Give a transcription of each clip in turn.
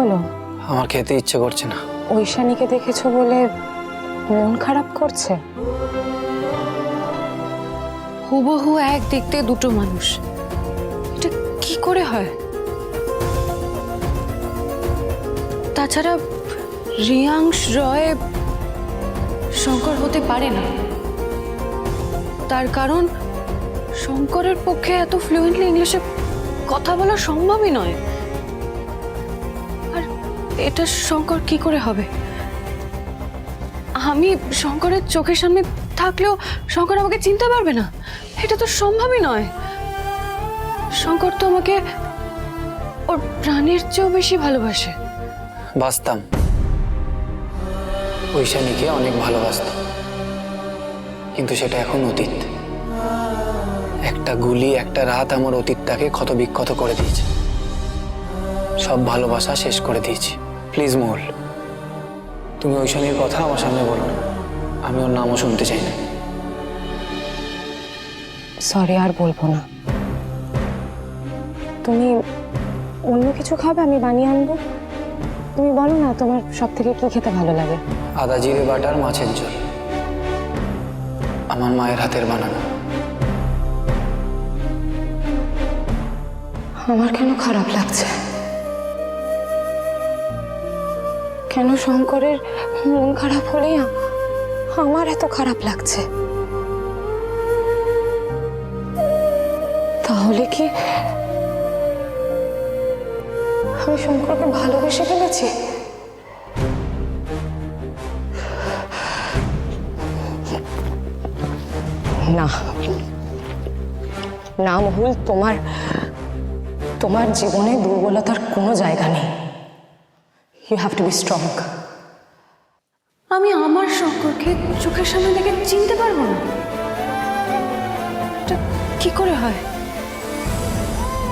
হলো? আমার খেতে ইচ্ছে করছে না। ঐশানীকে দেখেছো বলে মন খারাপ করছে? হুবহু এক দেখতে দুটো মানুষ, এটা কি করে হয়? তাছাড়া রিয়াংশ রয় শঙ্কর হতে পারে না, তার কারণ শঙ্করের পক্ষে এত ফ্লুয়েন্টলি ইংলিশে কথা বলা সম্ভবই নয়। আর এটা শঙ্কর কি করে হবে? আমি শঙ্করের চোখের সামনে থাকলেও শঙ্কর আমাকে চিনতে পারবে না, এটা তো সম্ভবই নয়। শঙ্কর তো আমাকে ওর প্রাণের চেয়েও বেশি ভালোবাসে। বাসতাম, ঐশানীকে অনেক ভালোবাসতাম, কিন্তু সেটা এখন অতীত। একটা গুলি, একটা রাত আমার অতীতটাকে ক্ষত বিক্ষত করে দিয়েছে। সব ভালোবাসা শেষ করে দিয়েছি। প্লিজ মহুল, তুমি ঐশানীর কথা আমার সামনে বলো না, আমি ওর নামও শুনতে চাই না। সরি, আর বলবো না। তুমি অন্য কিছু খাবে? আমি বানিয়ে আনবো। তুমি বলো না তোমার সব থেকে কি খেতে ভালো লাগে? আদা জিরে বাটার মাছের ঝোল, আমার মায়ের হাতের বানানো। আমার কেন খারাপ লাগছে? কেন শঙ্করের মন খারাপ হলেই আমার এত খারাপ লাগছে? তাহলে কি আমি শঙ্করকে ভালোবেসে ফেলেছি? না না মহুল, তোমার জীবনে দুর্বলতার কোনো জায়গা নেই। You have to be strong. আমি আমার শঙ্করকে চোখের সামনে দেখে চিনতে পারবো না, এটা কি করে হয়?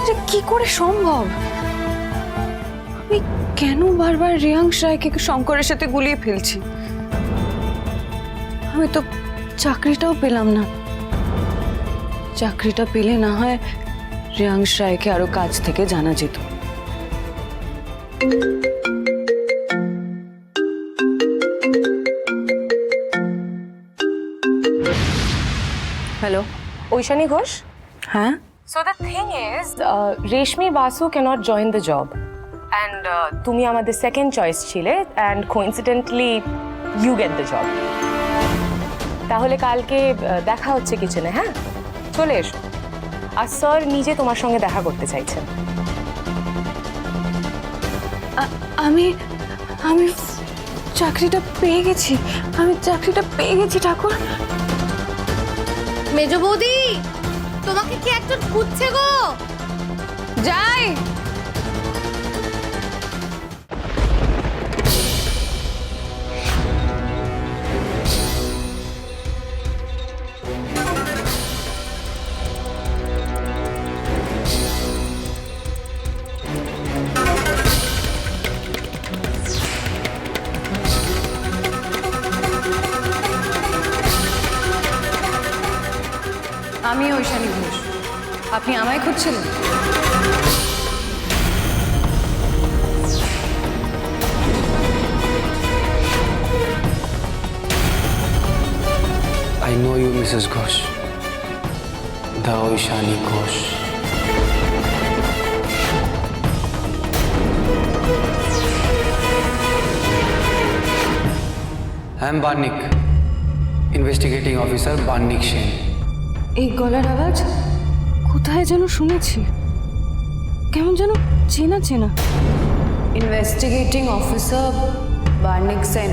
এটা কি করে সম্ভব? আমি কেন বারবার রিয়াংশ রায়কে শঙ্করের সাথে গুলিয়ে ফেলছি? আমি তো চাকরিটাও পেলাম না। চাকরিটা পেলে না হয় রিয়াংশ রায়কে আরো কাছ থেকে জানা যেত। হ্যালো, ঐশানী ঘোষ? হ্যাঁ, So the thing is, Reshmi Basu cannot join the job, and তুমি আমাদের second choice ছিলে, and coincidentally you get the job. তাহলে কালকে দেখা হচ্ছে কিচেনে, হ্যাঁ? চলে এসো। আর স্যার নিজে তোমার সঙ্গে দেখা করতে চাইছেন। আমি আমি চাকরিটা পেয়ে গেছি, ঠাকুর। মেজ বৌদি, তোমাকে কি একজন খুঁজছে গো? যাই। আমি ঐশানী ঘোষ, আপনি আমায় খুঁজছিলেন? I know you, Mrs. Ghosh. The Oishani Ghosh. I am Barnik, investigating officer Barnik Sen. এই গলার আওয়াজ কোথায় যেন শুনেছি, কেমন যেন চেনা চেনা। Investigating officer Barnik Sen.